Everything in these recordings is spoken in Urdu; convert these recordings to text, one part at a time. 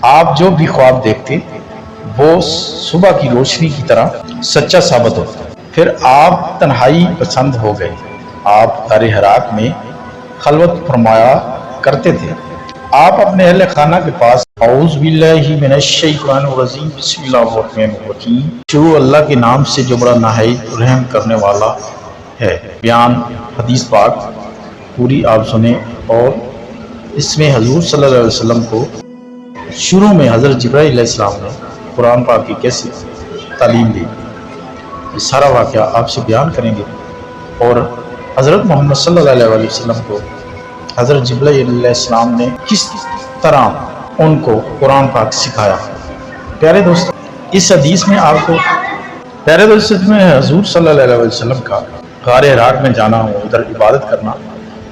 آپ جو بھی خواب دیکھتے وہ صبح کی روشنی کی طرح سچا ثابت ہوتا۔ پھر آپ تنہائی پسند ہو گئے۔ آپ غار حراء میں خلوت فرمایا کرتے تھے۔ آپ اپنے اہل خانہ کے پاس اعوذ باللہ من الشیطان الرجیم بسم اللہ الرحمن الرحیم شروع اللہ کے نام سے جو بڑا نہایت رحم کرنے والا ہے۔ بیان حدیث پاک پوری آپ سنیں، اور اس میں حضور صلی اللہ علیہ وسلم کو شروع میں حضرت جبرائیل علیہ السلام نے قرآن پاک کی کیسی تعلیم دی، یہ سارا واقعہ آپ سے بیان کریں گے، اور حضرت محمد صلی اللہ علیہ وسلم کو حضرت جبرائیل علیہ السلام نے کس طرح ان کو قرآن پاک سکھایا۔ پیارے دوستو، اس حدیث میں آپ کو حضور صلی اللہ علیہ وسلم کا غار حراء میں جانا، ادھر عبادت کرنا،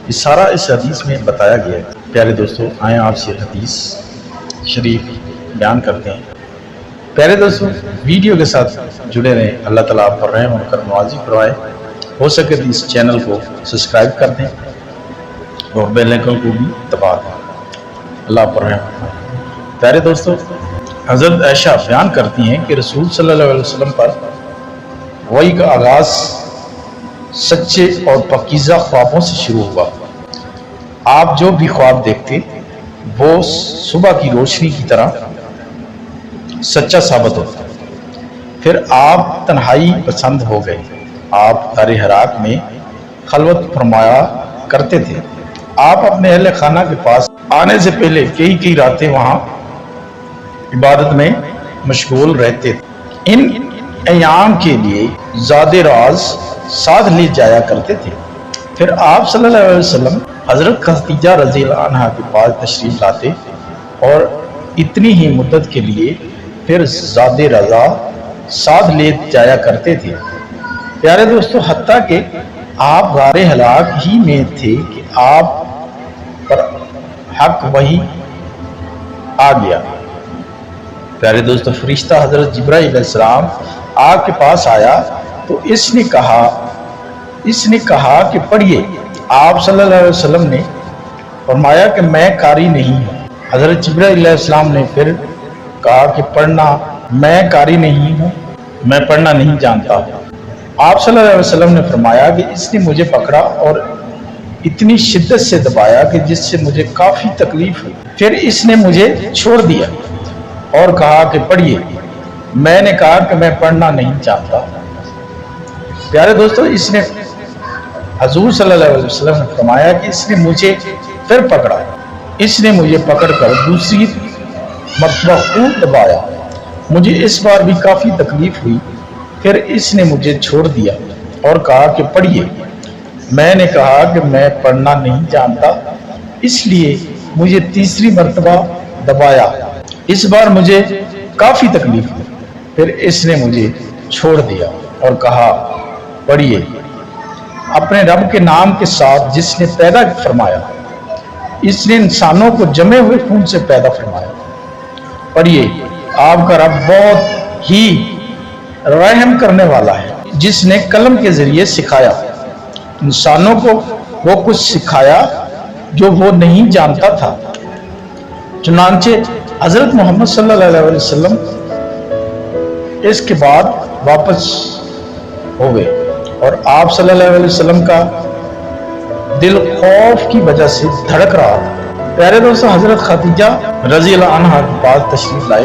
یہ سارا اس حدیث میں بتایا گیا ہے۔ پیارے دوستو، آئیں آپ سے حدیث شریف بیان کرتے ہیں۔ پیارے دوستو، ویڈیو کے ساتھ جڑے رہیں، اللہ تعالیٰ آپ پر رحم اور کرم نوازی فرمائے۔ ہو سکے تو اس چینل کو سبسکرائب کر دیں اور بیل آئیکن کو بھی دبا دیں، اللہ پر رحم فرمائے۔ پیارے دوستو، حضرت عائشہ بیان کرتی ہیں کہ رسول صلی اللہ علیہ وسلم پر وحی کا آغاز سچے اور پاکیزہ خوابوں سے شروع ہوا۔ آپ جو بھی خواب دیکھتے وہ صبح کی روشنی کی طرح سچا ثابت ہوتا۔ پھر آپ تنہائی پسند ہو گئے۔ آپ غار حراء میں خلوت فرمایا کرتے تھے۔ آپ اپنے اہل خانہ کے پاس آنے سے پہلے کئی راتیں وہاں عبادت میں مشغول رہتے تھے۔ ان ایام کے لیے زاد راز ساتھ لے جایا کرتے تھے۔ پھر آپ صلی اللہ علیہ وسلم حضرت خدیجہ رضی اللہ عنہا کے پاس تشریف لاتے، اور اتنی ہی مدت کے لیے پھر زاد رضا ساتھ لے جایا کرتے تھے۔ پیارے دوستو، حتیٰ کہ آپ غار حراء ہی میں تھے کہ آپ پر حق وحی آ گیا۔ پیارے دوستو، فرشتہ حضرت جبرائیل علیہ السلام آپ کے پاس آیا تو اس نے کہا کہ پڑھیے۔ آپ صلی اللہ علیہ وسلم نے فرمایا کہ میں قاری نہیں ہوں۔ حضرت جبرائیل علیہ السلام نے پھر کہا کہ پڑھنا، میں قاری نہیں ہوں، میں پڑھنا نہیں جانتا ہوں۔ آپ صلی اللہ علیہ وسلم نے فرمایا کہ اس نے مجھے پکڑا اور اتنی شدت سے دبایا کہ جس سے مجھے کافی تکلیف ہوئی۔ پھر اس نے مجھے چھوڑ دیا اور کہا کہ پڑھیے۔ میں نے کہا کہ میں پڑھنا نہیں جانتا۔ پیارے دوستو، اس نے حضور صلی اللہ علیہ وسلم نے فرمایا کہ اس نے مجھے پھر پکڑا، اس نے مجھے پکڑ کر دوسری مرتبہ خوب دبایا، مجھے اس بار بھی کافی تکلیف ہوئی۔ پھر اس نے مجھے چھوڑ دیا اور کہا کہ پڑھیے۔ میں نے کہا کہ میں پڑھنا نہیں جانتا، اس لیے مجھے تیسری مرتبہ دبایا، اس بار مجھے کافی تکلیف ہوئی۔ پھر اس نے مجھے چھوڑ دیا اور کہا پڑھیے۔ اپنے رب کے نام کے ساتھ جس نے پیدا فرمایا، اس نے انسانوں کو جمے ہوئے خون سے پیدا فرمایا، پڑھیے۔ آپ کا رب بہت ہی رحم کرنے والا ہے، جس نے قلم کے ذریعے سکھایا انسانوں کو وہ کچھ سکھایا جو وہ نہیں جانتا تھا۔ چنانچہ حضرت محمد صلی اللہ علیہ وسلم اس کے بعد واپس ہو گئے، اور آپ صلی اللہ علیہ وسلم کا دل خوف کی وجہ سے دھڑک رہا تھا۔ پیارے دوستو، حضرت خدیجہ رضی اللہ عنہا کے پاس تشریف لائے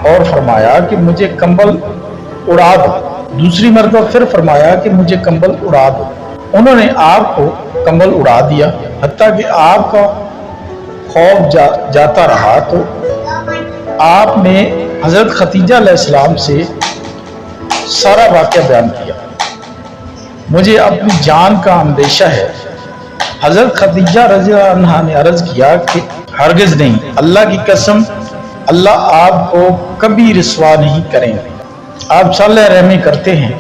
اور فرمایا کہ مجھے کمبل اڑا دو۔ دوسری مرتبہ پھر فرمایا کہ مجھے کمبل اڑا دو۔ انہوں نے آپ کو کمبل اڑا دیا، حتیٰ کہ آپ کا خوف جاتا رہا تو آپ نے حضرت خدیجہ علیہ السلام سے سارا واقعہ بیان کیا۔ مجھے اپنی جان کا اندیشہ ہے۔ حضرت خدیجہ رضی اللہ عنہا نے عرض کیا کہ ہرگز نہیں، اللہ کی قسم، اللہ آپ کو کبھی رسوا نہیں کریں گے۔ آپ صالح رحمی کرتے ہیں،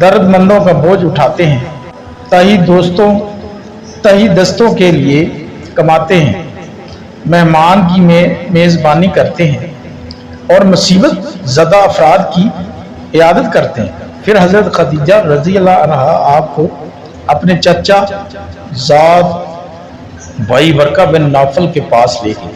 درد مندوں کا بوجھ اٹھاتے ہیں، تہی دستوں کے لیے کماتے ہیں، مہمان کی میزبانی کرتے ہیں، اور مصیبت زدہ افراد کی عیادت کرتے ہیں۔ پھر حضرت خدیجہ رضی اللہ عنہا آپ کو اپنے چچا زاد بھائی ورقہ بن نوفل کے پاس لے گئے۔